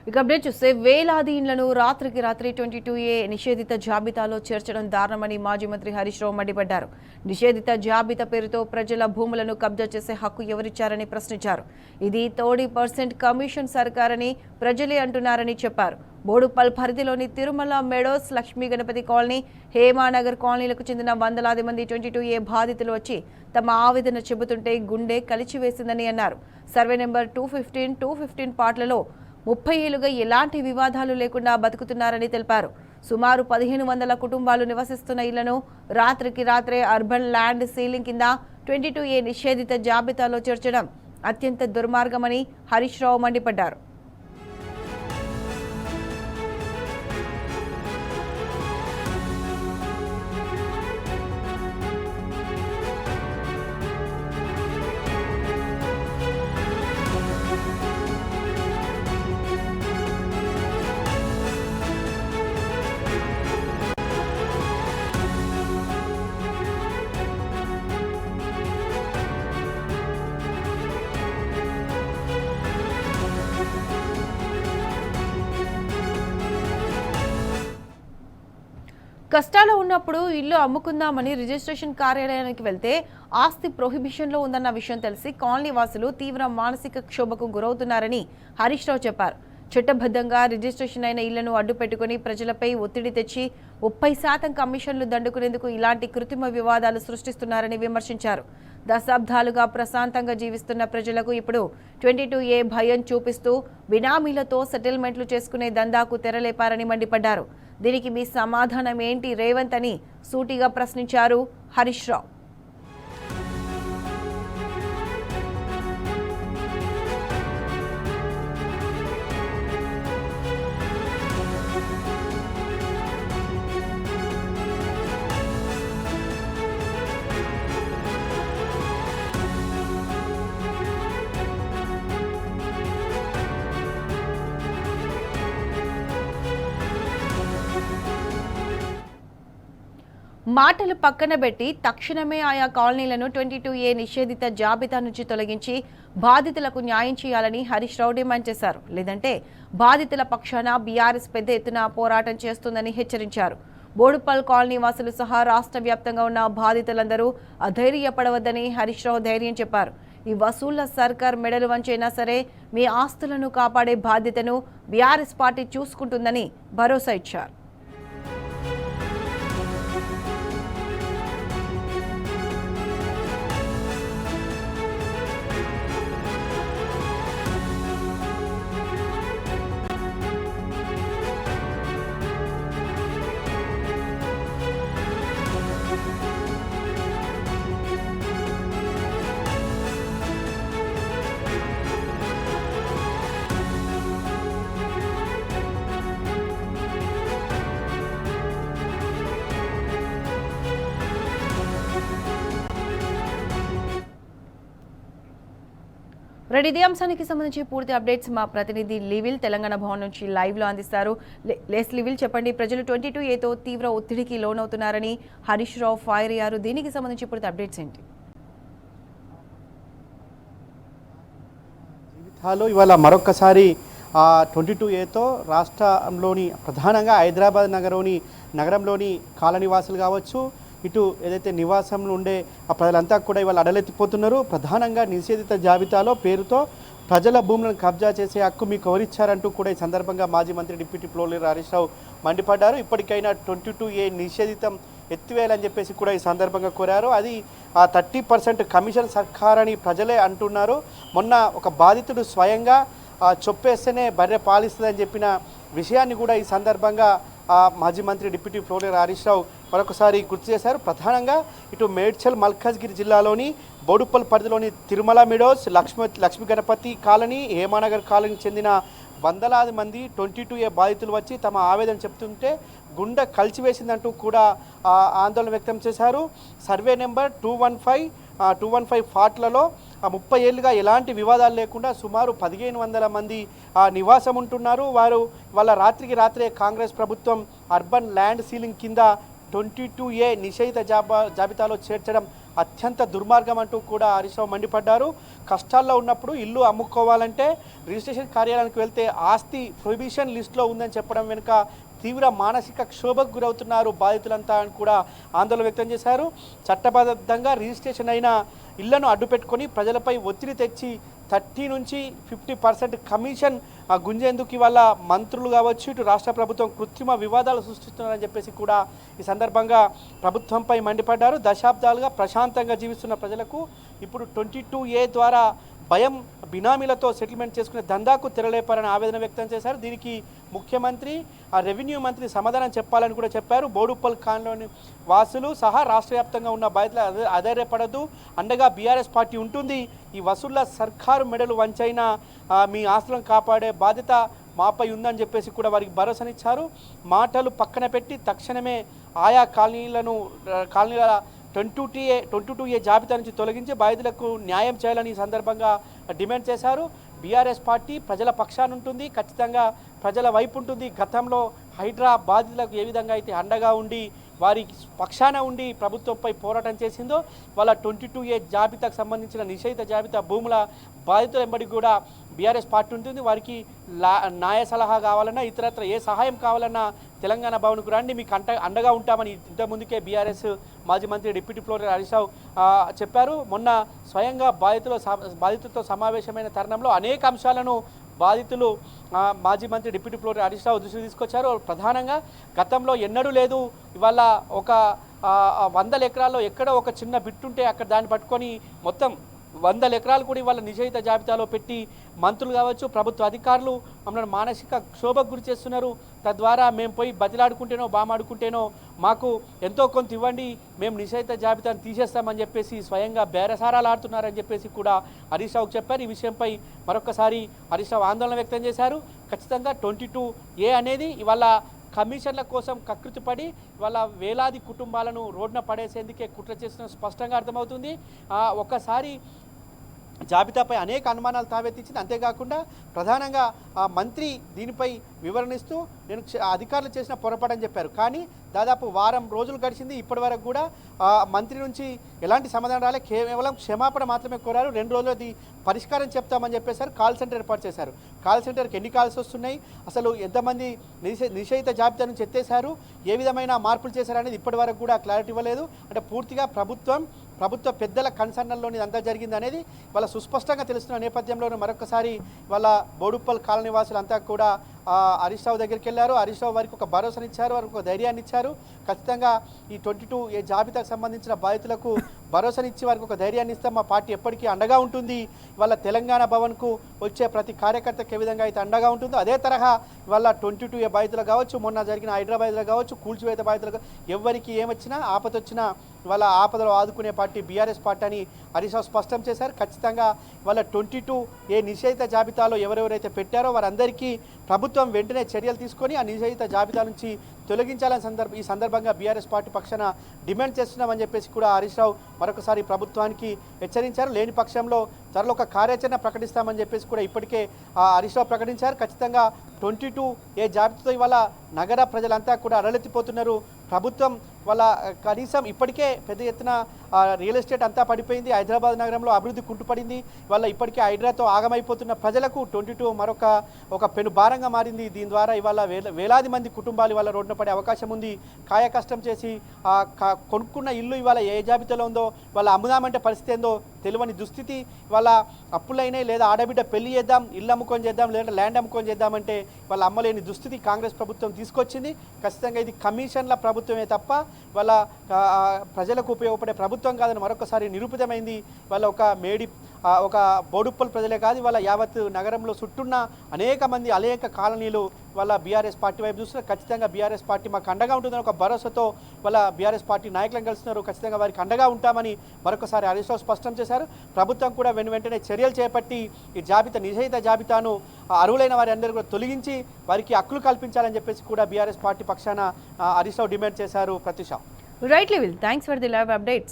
ఇక అప్డేట్ చూస్తే వేలాది ఇండ్లను రాత్రికి రాత్రి 22A నిషేధిత జాబితాలో చేర్చడం దారుణమని మాజీ మంత్రి హరీష్ రావు మండిపడ్డారు. నిషేధిత జాబితా పేరుతో ప్రజల భూములను కబ్జా చేసే హక్కు ఎవరిచ్చారని ప్రశ్నించారు. ఇది 30% కమిషన్ సర్కారని ప్రజలే అంటున్నారని చెప్పారు. బోడుపల్ పరిధిలోని తిరుమల మెడోస్, లక్ష్మీ గణపతి కాలనీ, హేమానగర్ కాలనీలకు చెందిన వందలాది మంది 22A బాధితులు వచ్చి తమ ఆవేదన చెబుతుంటే గుండె కలిచివేసిందని అన్నారు. సర్వే నెంబర్ 215, 215 పార్ట్లలో 30 ఏళ్లుగా ఎలాంటి వివాదాలు లేకుండా బతుకుతున్నారని తెలిపారు. సుమారు 1500 కుటుంబాలు నివసిస్తున్న ఇళ్లను రాత్రికి రాత్రే అర్బన్ ల్యాండ్ సీలింగ్ కింద 22A నిషేధిత జాబితాలో చేర్చడం అత్యంత దుర్మార్గమని హరీష్ రావు మండిపడ్డారు. కష్టాలు ఉన్నప్పుడు ఇల్లు అమ్ముకుందామని రిజిస్ట్రేషన్ కార్యాలయానికి వెళ్తే ఆస్తి ప్రొహిబిషన్లో ఉందన్న విషయం తెలిసి కాలనీ వాసులు తీవ్ర మానసిక క్షోభకు గురవుతున్నారని హరీష్ రావు చెప్పారు. చట్టబద్ధంగా రిజిస్ట్రేషన్ అయిన ఇళ్లను అడ్డుపెట్టుకుని ప్రజలపై ఒత్తిడి తెచ్చి 30% కమిషన్లు దండుకునేందుకు ఇలాంటి కృత్రిమ వివాదాలు సృష్టిస్తున్నారని విమర్శించారు. దశాబ్దాలుగా ప్రశాంతంగా జీవిస్తున్న ప్రజలకు ఇప్పుడు 22A భయం చూపిస్తూ బినామీలతో సెటిల్మెంట్లు చేసుకునే దందాకు తెరలేపారని మండిపడ్డారు. దీనికి మీ సమాధానం ఏంటి రేవంత్ అని సూటిగా ప్రశ్నించారు హరీష్ రావు. మాటలు పక్కన పెట్టి తక్షణమే ఆయా కాలనీలను 22A నిషేధిత జాబితా నుంచి తొలగించి బాధితులకు న్యాయం చేయాలని హరీష్ రావు డిమాండ్ చేశారు. లేదంటే బాధితుల పక్షాన బీఆర్ఎస్ పెద్ద ఎత్తున పోరాటం చేస్తుందని హెచ్చరించారు. బోడుపల్ కాలనీ వాసులు సహా రాష్ట్ర వ్యాప్తంగా ఉన్న బాధితులందరూ అధైర్యపడవద్దని హరీష్ రావు ధైర్యం చెప్పారు. ఈ వసూళ్ల సర్కార్ మెడలు వంచైనా సరే మీ ఆస్తులను కాపాడే బాధ్యతను బీఆర్ఎస్ పార్టీ చూసుకుంటుందని భరోసా ఇచ్చారు. ఇదే అంశానికి సంబంధించి పూర్తి అప్డేట్స్ మా ప్రతినిధి లివిల్ తెలంగాణ భవన్ నుంచి లైవ్ లో అందిస్తారు. లివిల్ చెప్పండి, ప్రజలు 22Aతో తీవ్ర ఒత్తిడికి లోనవుతున్నారని హరీష్ రావు ఫైర్ అయ్యారు. దీనికి సంబంధించి పూర్తి అప్డేట్స్ ఏంటి? జీవితాలు ఇవాళ మరొకసారి 22Aతో రాష్ట్రంలోని ప్రధానంగా హైదరాబాద్ నగరంలోని కాలనీవాసులు కావచ్చు, ఇటు ఏదైతే నివాసంలో ఉండే ఆ ప్రజలంతా కూడా ఇవాళ అడలెత్తిపోతున్నారు. ప్రధానంగా నిషేధిత జాబితాలో పేరుతో ప్రజల భూములను కబ్జా చేసే హక్కు మీకు ఎవరిచ్చారంటూ కూడా ఈ సందర్భంగా మాజీ మంత్రి డిప్యూటీ ప్రోలీడర్ హరీష్ రావు మండిపడ్డారు. ఇప్పటికైనా 22A నిషేధితం ఎత్తివేయాలని చెప్పేసి కూడా ఈ సందర్భంగా కోరారు. అది 30% కమిషన్ సర్కారని ప్రజలే అంటున్నారు. మొన్న ఒక బాధితుడు స్వయంగా చొప్పేస్తేనే బర్రె పాలిస్తుందని చెప్పిన విషయాన్ని కూడా ఈ సందర్భంగా మాజీ మంత్రి డిప్యూటీ ప్రోలీడర్ హరీష్ రావు మరొకసారి గుర్తు చేశారు. ప్రధానంగా ఇటు మేడ్చల్ మల్కాజ్గిరి జిల్లాలోని బోడుపల్ పరిధిలోని తిరుమల మెడోస్, లక్ష్మీ గణపతి కాలనీ, హేమానగర్ కాలనీకి చెందిన వందలాది మంది 22A బాధితులు వచ్చి తమ ఆవేదన చెప్తుంటే గుండె కలిచివేసిందంటూ కూడా ఆందోళన వ్యక్తం చేశారు. సర్వే నెంబర్ 215 ఫాట్లలో 30 ఏళ్ళుగా ఎలాంటి వివాదాలు లేకుండా సుమారు 1500 మంది నివాసం ఉంటున్నారు. వాళ్ళ రాత్రికి రాత్రే కాంగ్రెస్ ప్రభుత్వం అర్బన్ ల్యాండ్ సీలింగ్ కింద 22A నిషేధిత జాబితాలో చేర్చడం అత్యంత దుర్మార్గం అంటూ కూడా హరీష్ రావు మండిపడ్డారు. కష్టాల్లో ఉన్నప్పుడు ఇల్లు అమ్ముకోవాలంటే రిజిస్ట్రేషన్ కార్యాలయానికి వెళ్తే ఆస్తి ప్రొహిబిషన్ లిస్టులో ఉందని చెప్పడం వెనుక తీవ్ర మానసిక క్షోభకు గురవుతున్నారు బాధితులంతా అని కూడా ఆందోళన వ్యక్తం చేశారు. చట్టబద్ధంగా రిజిస్ట్రేషన్ అయిన ఇళ్లను అడ్డుపెట్టుకొని ప్రజలపై ఒత్తిడి తెచ్చి 30 నుంచి 50% కమిషన్ గుంజేందుకు ఇవాళ మంత్రులు కావచ్చు, ఇటు రాష్ట్ర ప్రభుత్వం కృత్రిమ వివాదాలు సృష్టిస్తున్నారని చెప్పేసి కూడా ఈ సందర్భంగా ప్రభుత్వంపై మండిపడ్డారు. దశాబ్దాలుగా ప్రశాంతంగా జీవిస్తున్న ప్రజలకు ఇప్పుడు 22A ద్వారా భయం, బినామీలతో సెటిల్మెంట్ చేసుకునే దందాకు తెరలేపారని ఆవేదన వ్యక్తం చేశారు. దీనికి ముఖ్యమంత్రి, రెవెన్యూ మంత్రి సమాధానం చెప్పాలని కూడా చెప్పారు. బోడుప్పల్ ఖాన్లోని వాసులు సహా రాష్ట్ర వ్యాప్తంగా ఉన్న బాధితులు అధైర్యపడద్దు, అండగా బీఆర్ఎస్ పార్టీ ఉంటుంది. ఈ వసూళ్ల సర్కారు మెడలు వంచైనా మీ ఆస్తులను కాపాడే బాధ్యత మాపై ఉందని చెప్పేసి కూడా వారికి భరోసానిచ్చారు. మాటలు పక్కన పెట్టి తక్షణమే ఆయా కాలనీల 22A జాబితా నుంచి తొలగించి బాధితులకు న్యాయం చేయాలని ఈ సందర్భంగా డిమాండ్ చేశారు. బీఆర్ఎస్ పార్టీ ప్రజల పక్షాన ఉంటుంది, ఖచ్చితంగా ప్రజల వైపు ఉంటుంది. గతంలో హైడ్రా బాధితులకు ఏ విధంగా అయితే అండగా ఉండి వారి పక్షాన ఉండి ప్రభుత్వంపై పోరాటం చేసిందో వాళ్ళ 22A జాబితాకు సంబంధించిన నిషేధిత జాబితా భూముల బాధితుల వెంబడి కూడా బీఆర్ఎస్ పార్టీ ఉంటుంది. వారికి న్యాయ సలహా కావాలన్నా ఇతరత్ర ఏ సహాయం కావాలన్నా తెలంగాణ భవన్కు రండి, మీకు అండగా ఉంటామని ఇంతకుముందుకే బీఆర్ఎస్ మాజీ మంత్రి డిప్యూటీ ఫ్లోర్ హరీష్ రావు చెప్పారు. మొన్న స్వయంగా బాధితులతో సమావేశమైన తరుణంలో అనేక అంశాలను బాధితులు మాజీ మంత్రి డిప్యూటీ ఫ్లోర్ హరీష్ రావు దృష్టికి తీసుకొచ్చారు. ప్రధానంగా గతంలో ఎన్నడూ లేదు, ఇవాళ ఒక 100 ఎకరాల్లో ఎక్కడో ఒక చిన్న బిట్టుంటే అక్కడ దాన్ని పట్టుకొని మొత్తం 100 ఎకరాలు కూడా ఇవాళ నిషేధిత జాబితాలో పెట్టి మంత్రులు కావచ్చు, ప్రభుత్వ అధికారులు మమ్మల్ని మానసిక క్షోభకు గురి చేస్తున్నారు. తద్వారా మేము పోయి బతిలాడుకుంటేనో బామాడుకుంటేనో మాకు ఎంతో కొంత ఇవ్వండి, మేము నిషేధిత జాబితాను తీసేస్తామని చెప్పేసి స్వయంగా బేరసారాలు ఆడుతున్నారని చెప్పేసి కూడా హరీష్ రావుకు చెప్పారు. ఈ విషయంపై మరొకసారి హరీష్ రావు ఆందోళన వ్యక్తం చేశారు. ఖచ్చితంగా 22A అనేది ఇవాళ కమిషన్ల కోసం కకృతిపడి వాళ్ళ వేలాది కుటుంబాలను రోడ్డున పడేసేందుకే కుట్ర చేసిన స్పష్టంగా అర్థమవుతుంది. ఒకసారి జాబితాపై అనేక అనుమానాలు తావెత్తించింది. అంతేకాకుండా ప్రధానంగా మంత్రి దీనిపై వివరణిస్తూ నేను అధికారులు చేసిన పొరపాటని చెప్పారు. కానీ దాదాపు వారం రోజులు గడిచింది, ఇప్పటి వరకు కూడా మంత్రి నుంచి ఎలాంటి సమాధానం రాలే. కేవలం క్షమాపణ మాత్రమే కోరారు. 2 రోజులు అది పరిష్కారం చెప్తామని చెప్పేశారు. కాల్ సెంటర్ ఏర్పాటు చేశారు. కాల్ సెంటర్కి ఎన్ని కాల్స్ వస్తున్నాయి, అసలు ఎంతమంది నిషేధిత జాబితా నుంచి ఎత్తేశారు, ఏ విధమైన మార్పులు చేశారనేది ఇప్పటి వరకు కూడా క్లారిటీ ఇవ్వలేదు. అంటే పూర్తిగా ప్రభుత్వ పెద్దల కన్సర్న్లోని అంతా జరిగింది అనేది వాళ్ళ సుస్పష్టంగా తెలుస్తున్న నేపథ్యంలో మరొకసారి వాళ్ళ బోడుప్పల్ కాలనీ వాసులంతా కూడా హరీష్ రావు దగ్గరికి వెళ్ళారు. హరీష్ రావు వారికి ఒక భరోసానిచ్చారు, వారికి ఒక ధైర్యాన్ని ఇచ్చారు. ఖచ్చితంగా ఈ 22A జాబితాకు సంబంధించిన బాధితులకు భరోసానిచ్చి వారికి ఒక ధైర్యాన్ని ఇస్తాం, మా పార్టీ ఎప్పటికీ అండగా ఉంటుంది. వాళ్ళ తెలంగాణ భవన్కు వచ్చే ప్రతి కార్యకర్తకు ఏ విధంగా అయితే అండగా ఉంటుందో అదే తరహా వాళ్ళ 22A బాధితులు కావచ్చు, మొన్న జరిగిన హైదరాబాద్లో కావచ్చు, కూల్చివేత బాధితులు ఎవరికి ఏమొచ్చినా ఆపదొచ్చినా వాళ్ళ ఆపదలో ఆదుకునే పార్టీ బీఆర్ఎస్ పార్టీ అని హరీష్ రావు స్పష్టం చేశారు. ఖచ్చితంగా వాళ్ళ 22A నిషేధిత జాబితాలో ఎవరెవరైతే పెట్టారో వారందరికీ ప్రభుత్వం వెంటనే చర్యలు తీసుకొని ఆ నిషేధిత జాబితా నుంచి తొలగించాలని ఈ సందర్భంగా బీఆర్ఎస్ పార్టీ పక్షాన డిమాండ్ చేస్తున్నామని చెప్పేసి కూడా హరీష్ రావు మరొకసారి ప్రభుత్వానికి హెచ్చరించారు. లేని పక్షంలో త్వరలో ఒక కార్యాచరణ ప్రకటిస్తామని చెప్పేసి కూడా ఇప్పటికే హరీష్ రావు ప్రకటించారు. ఖచ్చితంగా 22A జాబితాతో ఇవాళ నగర ప్రజలంతా కూడా అరలెత్తిపోతున్నారు. ప్రభుత్వం వాళ్ళ కనీసం ఇప్పటికే పెద్ద ఎత్తున రియల్ ఎస్టేట్ అంతా పడిపోయింది. హైదరాబాద్ నగరంలో అభివృద్ధి కుంటుపడింది. వాళ్ళ ఇప్పటికే హైడ్రాతో ఆగమైపోతున్న ప్రజలకు 22 ఒక పెను భారంగా మారింది. దీని ద్వారా ఇవాళ వేలాది మంది కుటుంబాలు ఇవాళ రోడ్డున పడే అవకాశం ఉంది. కాయ కష్టం చేసి కొనుక్కున్న ఇల్లు ఇవాళ ఏ జాబితాలో ఉందో, వాళ్ళ అమ్ముదామంటే పరిస్థితి ఏందో తెలియని దుస్థితి. వాళ్ళ అప్పులైనాయి, లేదా ఆడబిడ్డ పెళ్లి చేద్దాం, ఇల్లు అమ్ముకొని చేద్దాం, లేదా ల్యాండ్ అమ్ముకొని చేద్దామంటే వాళ్ళ అమ్మలేని దుస్థితి కాంగ్రెస్ ప్రభుత్వం తీసుకొచ్చింది. ఖచ్చితంగా ఇది కమిషన్ల ప్రభుత్వమే తప్ప వాళ్ళ ప్రజలకు ఉపయోగపడే ప్రభుత్వం కాదని మరొకసారి నిరూపితమైంది. వాళ్ళ ఒక బోడుప్పల్ ప్రజలే కాదు, వాళ్ళ యావత్ నగరంలో చుట్టున్న అనేక కాలనీలు వాళ్ళ బీఆర్ఎస్ పార్టీ వైపు చూస్తున్నారు. ఖచ్చితంగా బీఆర్ఎస్ పార్టీ మాకు అండగా ఉంటుందని ఒక భరోసాతో వాళ్ళ బీఆర్ఎస్ పార్టీ నాయకులను కలుస్తున్నారు. ఖచ్చితంగా వారికి అండగా ఉంటామని మరొకసారి హరీష్ రావు స్పష్టం చేశారు. ప్రభుత్వం కూడా వెంటనే చర్యలు చేపట్టి ఈ నిషేధిత జాబితాను అర్హులైన వారి అందరూ కూడా తొలగించి వారికి హక్కులు కల్పించాలని చెప్పేసి కూడా బీఆర్ఎస్ పార్టీ పక్షాన హరీష్ రావు డిమాండ్ చేశారు. Pratyusha. Right level, thanks for the live updates.